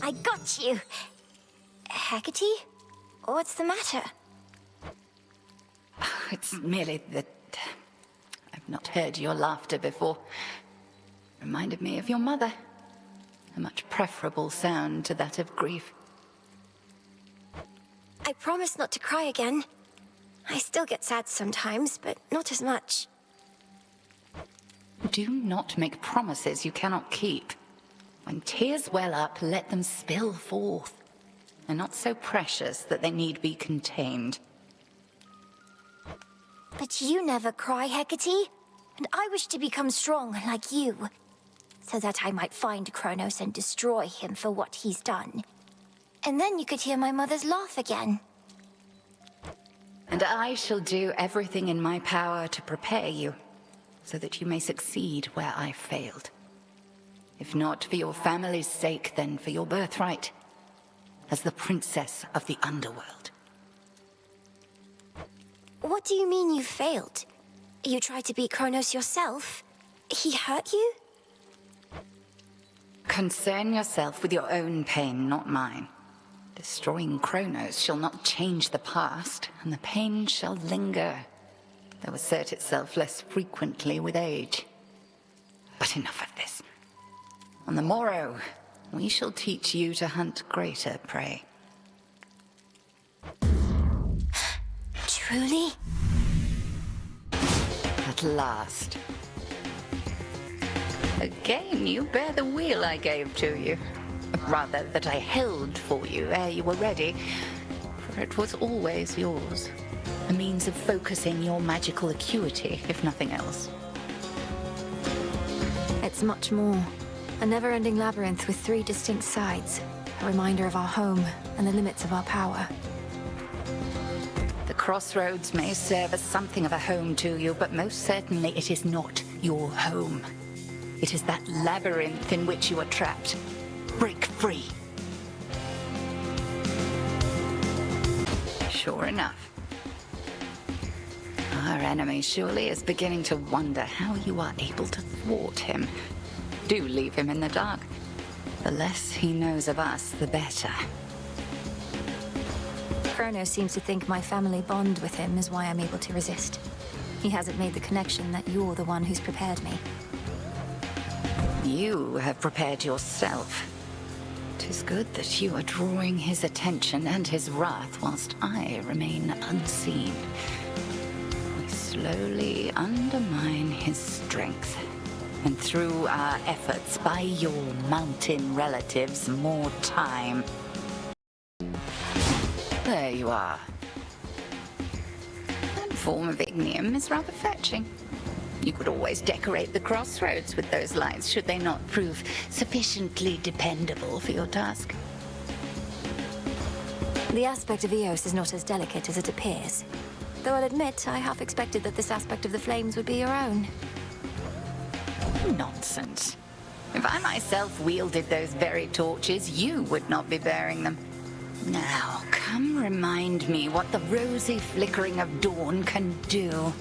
I got you. Hecate? What's the matter? It's merely that I've not heard your laughter before. Reminded me of your mother. A much preferable sound to that of grief. I promise not to cry again. I still get sad sometimes, but not as much. Do not make promises you cannot keep. When tears well up, let them spill forth. They're not so precious that they need be contained. But you never cry, Hecate. And I wish to become strong like you, so that I might find Chronos and destroy him for what he's done. And then you could hear my mother's laugh again. And I shall do everything in my power to prepare you, so that you may succeed where I failed. If not for your family's sake, then for your birthright, as the princess of the underworld. What do you mean you failed? You tried to beat Chronos yourself? He hurt you? Concern yourself with your own pain, not mine. Destroying Chronos shall not change the past, and the pain shall linger, though assert itself less frequently with age. But enough of this. On the morrow, we shall teach you to hunt greater prey. Truly? At last. Again, you bear the wheel I gave to you. Rather, that I held for you ere you were ready, for it was always yours. A means of focusing your magical acuity, if nothing else. It's much more. A never-ending labyrinth with 3 distinct sides. A reminder of our home and the limits of our power. The crossroads may serve as something of a home to you, but most certainly it is not your home. It is that labyrinth in which you are trapped. Break free. Sure enough. Our enemy surely is beginning to wonder how you are able to thwart him. Do leave him in the dark. The less he knows of us, the better. Chronos seems to think my family bond with him is why I'm able to resist. He hasn't made the connection that you're the one who's prepared me. You have prepared yourself. 'Tis good that you are drawing his attention and his wrath whilst I remain unseen. We slowly undermine his strength, and through our efforts buy your mountain relatives more time. There you are. That form of Ygnium is rather fetching. You could always decorate the crossroads with those lights, should they not prove sufficiently dependable for your task. The aspect of Eos is not as delicate as it appears. Though I'll admit, I half expected that this aspect of the flames would be your own. Nonsense. If I myself wielded those very torches, you would not be bearing them. Now, come remind me what the rosy flickering of dawn can do.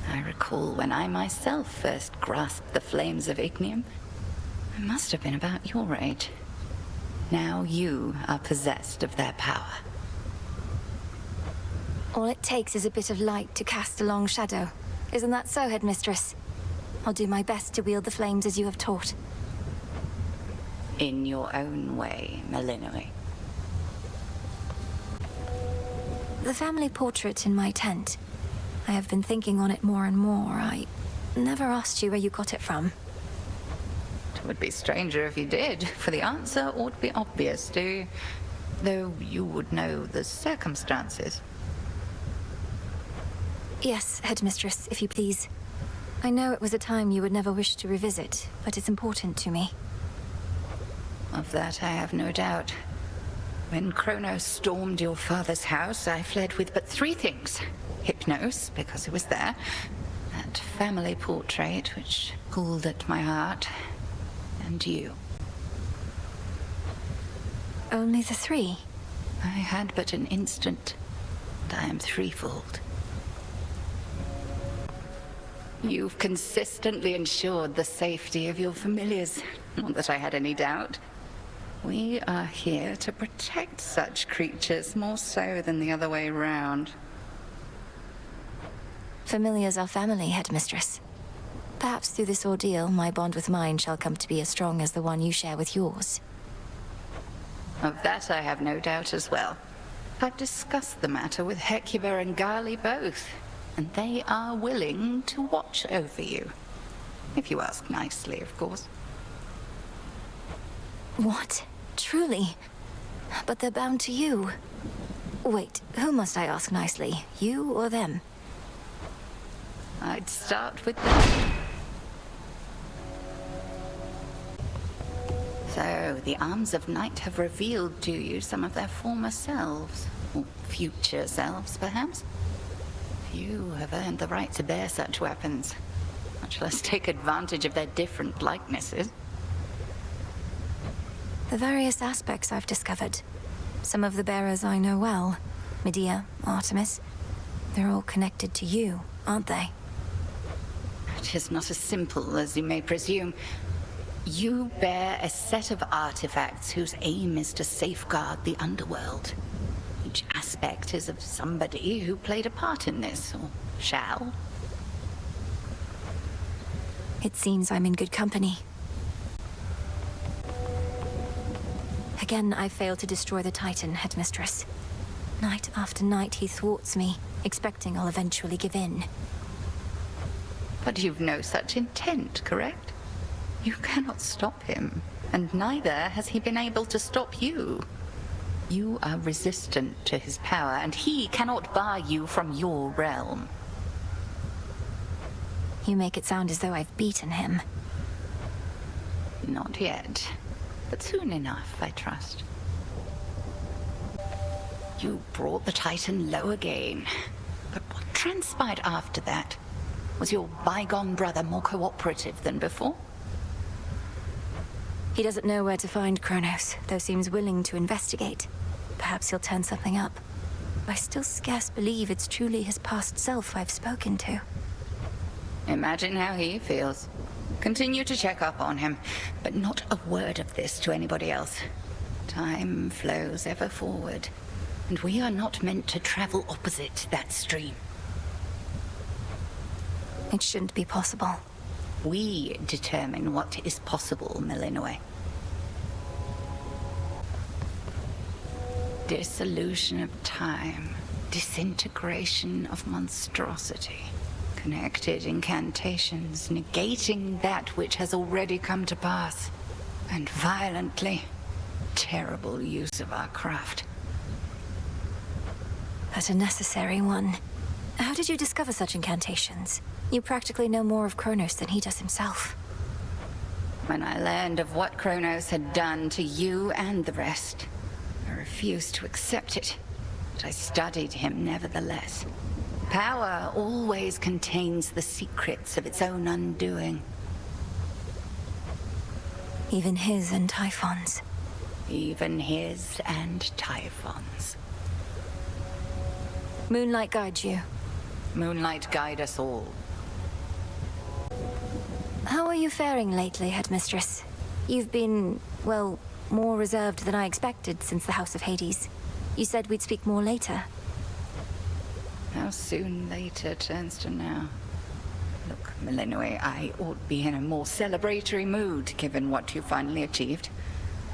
I recall when I myself first grasped the flames of Ygnium. I must have been about your age. Now you are possessed of their power. All it takes is a bit of light to cast a long shadow. Isn't that so, Headmistress? I'll do my best to wield the flames as you have taught. In your own way, Melinoe. The family portrait in my tent. I have been thinking on it more and more. I never asked you where you got it from. It would be stranger if you did, for the answer ought to be obvious to you, though you would know the circumstances. Yes, Headmistress, if you please. I know it was a time you would never wish to revisit, but it's important to me. Of that I have no doubt. When Chronos stormed your father's house, I fled with but 3 things. Hypnos, because it was there. That family portrait, which pulled at my heart. And you. Only the 3? I had but an instant, and I am threefold. You've consistently ensured the safety of your familiars. Not that I had any doubt. We are here to protect such creatures more so than the other way round. Familiars are family, Headmistress. Perhaps through this ordeal, my bond with mine shall come to be as strong as the one you share with yours. Of that I have no doubt as well. I've discussed the matter with Hecuba and Gali both, and they are willing to watch over you. If you ask nicely, of course. What? Truly? But they're bound to you. Wait, who must I ask nicely? You or them? I'd start with them. So, the Arms of Night have revealed to you some of their former selves. Or future selves, perhaps? Few have earned the right to bear such weapons, much less take advantage of their different likenesses. The various aspects I've discovered. Some of the bearers I know well. Medea, Artemis. They're all connected to you, aren't they? It is not as simple as you may presume. You bear a set of artifacts whose aim is to safeguard the underworld. Each aspect is of somebody who played a part in this, or shall. It seems I'm in good company. Again, I failed to destroy the Titan, Headmistress. Night after night he thwarts me, expecting I'll eventually give in. But you've no such intent, correct? You cannot stop him, and neither has he been able to stop you. You are resistant to his power, and he cannot bar you from your realm. You make it sound as though I've beaten him. Not yet, but soon enough, I trust. You brought the Titan low again, but what transpired after that? Was your bygone brother more cooperative than before? He doesn't know where to find Chronos, though seems willing to investigate. Perhaps he'll turn something up. I still scarce believe it's truly his past self I've spoken to. Imagine how he feels. Continue to check up on him, but not a word of this to anybody else. Time flows ever forward, and we are not meant to travel opposite that stream. It shouldn't be possible. We determine what is possible, Melinoe. Dissolution of time, disintegration of monstrosity, connected incantations, negating that which has already come to pass, and violently terrible use of our craft. But a necessary one. How did you discover such incantations? You practically know more of Chronos than he does himself. When I learned of what Chronos had done to you and the rest, I refused to accept it, but I studied him nevertheless. Power always contains the secrets of its own undoing. Even his and Typhon's. Even his and Typhon's. Moonlight guides you. Moonlight guide us all. How are you faring lately, Headmistress? You've been, well, more reserved than I expected since the House of Hades. You said we'd speak more later. How soon later turns to now. Look, Melinoe, I ought be in a more celebratory mood, given what you finally achieved.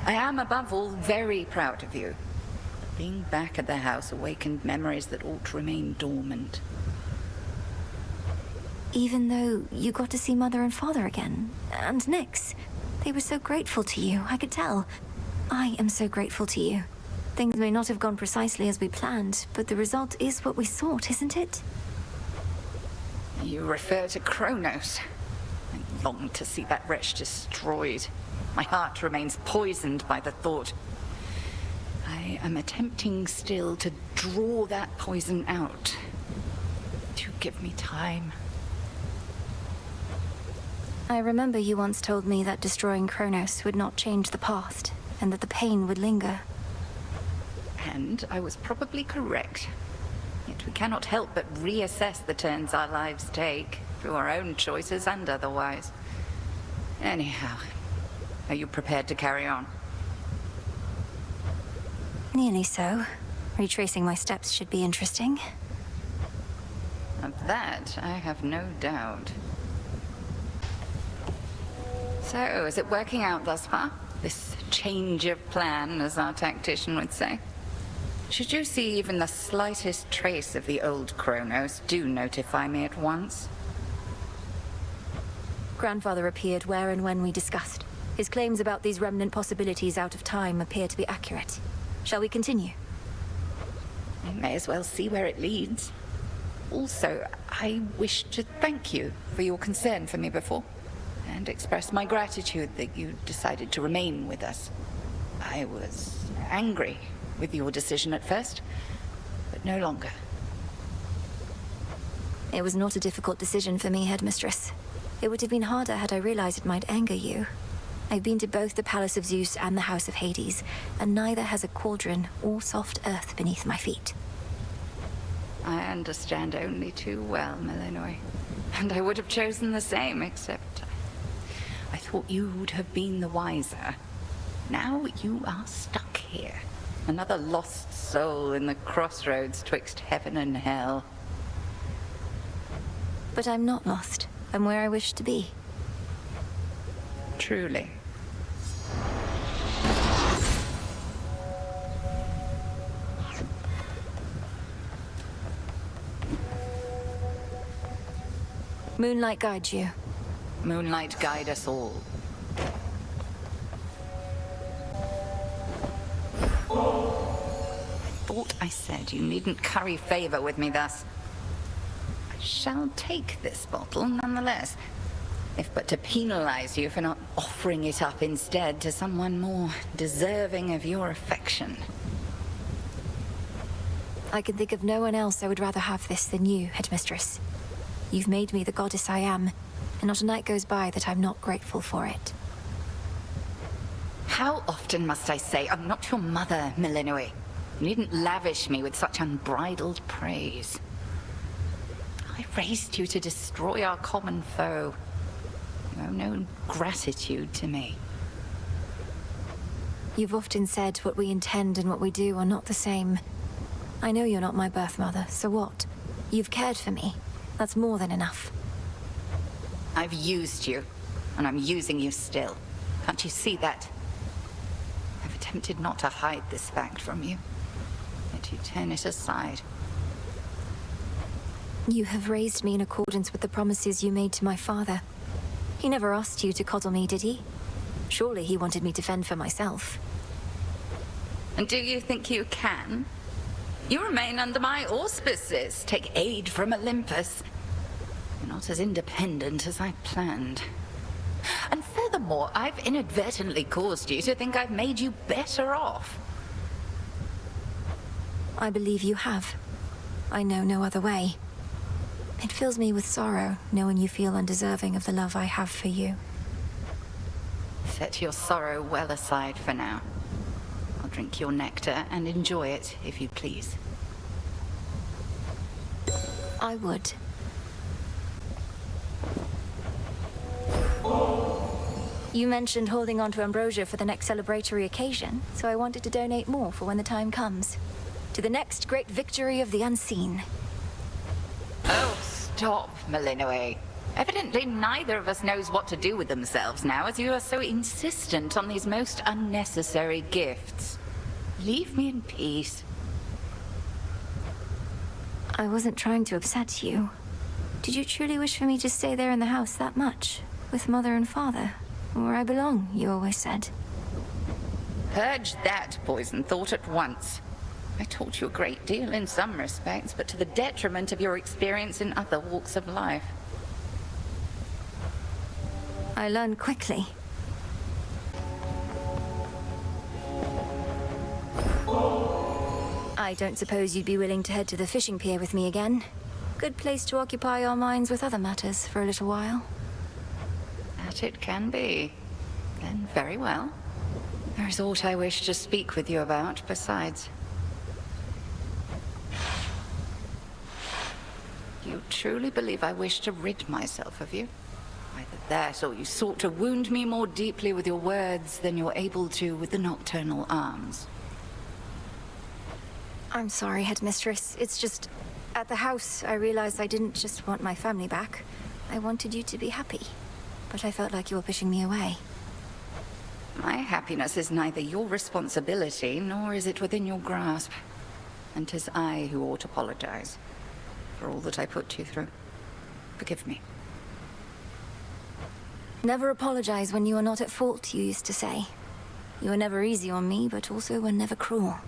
I am, above all, very proud of you. Being back at the house awakened memories that ought to remain dormant. Even though you got to see Mother and Father again, and Nyx, they were so grateful to you, I could tell. I am so grateful to you. Things may not have gone precisely as we planned, but the result is what we sought, isn't it? You refer to Chronos. I long to see that wretch destroyed. My heart remains poisoned by the thought. I am attempting still to draw that poison out. Do give me time. I remember you once told me that destroying Chronos would not change the past, and that the pain would linger. And I was probably correct. Yet we cannot help but reassess the turns our lives take. through our own choices and otherwise. Anyhow, are you prepared to carry on? Nearly so. Retracing my steps should be interesting. Of that, I have no doubt. So, is it working out thus far? This change of plan, as our tactician would say? Should you see even the slightest trace of the old Chronos, do notify me at once. Grandfather appeared where and when we discussed. His claims about these remnant possibilities out of time appear to be accurate. Shall we continue? I may as well see where it leads. Also, I wish to thank you for your concern for me before, and express my gratitude that you decided to remain with us. I was angry with your decision at first, but no longer. It was not a difficult decision for me, Headmistress. It would have been harder had I realized it might anger you. I've been to both the Palace of Zeus and the House of Hades, and neither has a cauldron or soft earth beneath my feet. I understand only too well, Melinoe. And I would have chosen the same, except I thought you would have been the wiser. Now you are stuck here. Another lost soul in the crossroads twixt heaven and hell. But I'm not lost. I'm where I wish to be. Truly. Moonlight guides you. Moonlight guide us all. Thought I said you needn't curry favor with me thus. I shall take this bottle nonetheless, if but to penalize you for not offering it up instead to someone more deserving of your affection. I can think of no one else I would rather have this than you, Headmistress. You've made me the goddess I am, and not a night goes by that I'm not grateful for it. How often must I say I'm not your mother, Melinoe? You needn't lavish me with such unbridled praise. I raised you to destroy our common foe. You owe no gratitude to me. You've often said what we intend and what we do are not the same. I know you're not my birth mother, so what? You've cared for me. That's more than enough. I've used you, and I'm using you still. Can't you see that? I've attempted not to hide this fact from you, yet you turn it aside. You have raised me in accordance with the promises you made to my father. He never asked you to coddle me, did he? Surely he wanted me to fend for myself. And do you think you can? You remain under my auspices, take aid from Olympus. You're not as independent as I planned. And furthermore, I've inadvertently caused you to think I've made you better off. I believe you have. I know no other way. It fills me with sorrow, knowing you feel undeserving of the love I have for you. Set your sorrow well aside for now. I'll drink your nectar and enjoy it, if you please. I would. You mentioned holding on to ambrosia for the next celebratory occasion, so I wanted to donate more for when the time comes. To the next great victory of the unseen. Oh, stop, Melinoe. Evidently neither of us knows what to do with themselves now, as you are so insistent on these most unnecessary gifts. Leave me in peace. I wasn't trying to upset you. Did you truly wish for me to stay there in the house that much? With Mother and Father? Where I belong, you always said. Purge that poison thought at once. I taught you a great deal in some respects, but to the detriment of your experience in other walks of life. I learned quickly. I don't suppose you'd be willing to head to the fishing pier with me again. Good place to occupy our minds with other matters for a little while. That it can be. Then very well. There is aught I wish to speak with you about besides. You truly believe I wish to rid myself of you? Either that, or you sought to wound me more deeply with your words than you're able to with the Nocturnal Arms. I'm sorry, Headmistress. It's just... At the house, I realized I didn't just want my family back. I wanted you to be happy. But I felt like you were pushing me away. My happiness is neither your responsibility, nor is it within your grasp. And 'tis I who ought to apologize for all that I put you through. Forgive me. Never apologize when you are not at fault, you used to say. You were never easy on me, but also were never cruel.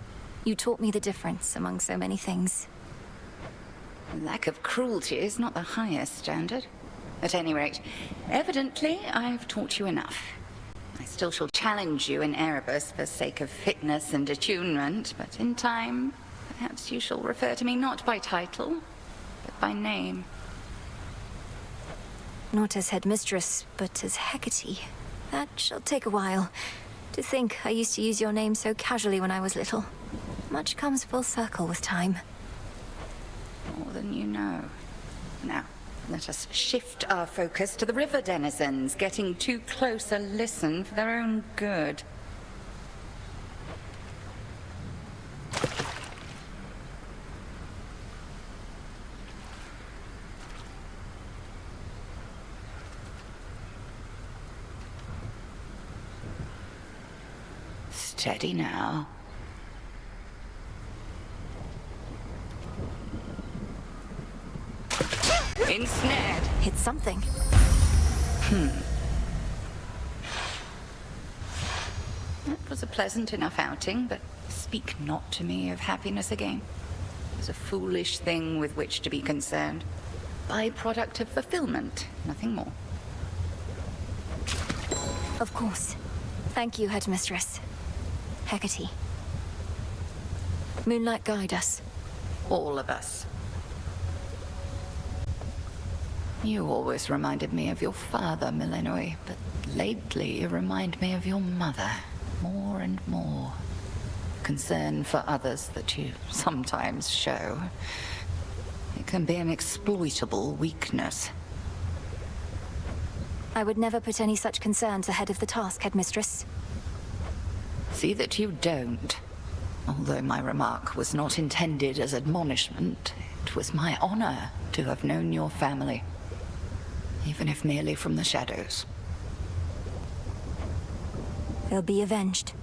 You taught me the difference among so many things. Lack of cruelty is not the highest standard. At any rate, evidently I've taught you enough. I still shall challenge you in Erebus for sake of fitness and attunement, but in time, perhaps you shall refer to me not by title, but by name. Not as Headmistress, but as Hecate. That shall take a while. To think I used to use your name so casually when I was little. Much comes full circle with time. More than you know. Now, let us shift our focus to the river denizens, getting too close a listen for their own good. Steady now. Ensnared. Hit something. That was a pleasant enough outing, but speak not to me of happiness again. It was a foolish thing with which to be concerned. Byproduct of fulfillment, nothing more. Of course. Thank you, Headmistress. Hecate. Moonlight, guide us. All of us. You always reminded me of your father, Melinoe, but lately you remind me of your mother, more and more. Concern for others that you sometimes show. It can be an exploitable weakness. I would never put any such concerns ahead of the task, Headmistress. See that you don't. Although my remark was not intended as admonishment, it was my honor to have known your family. Even if merely from the shadows. They'll be avenged.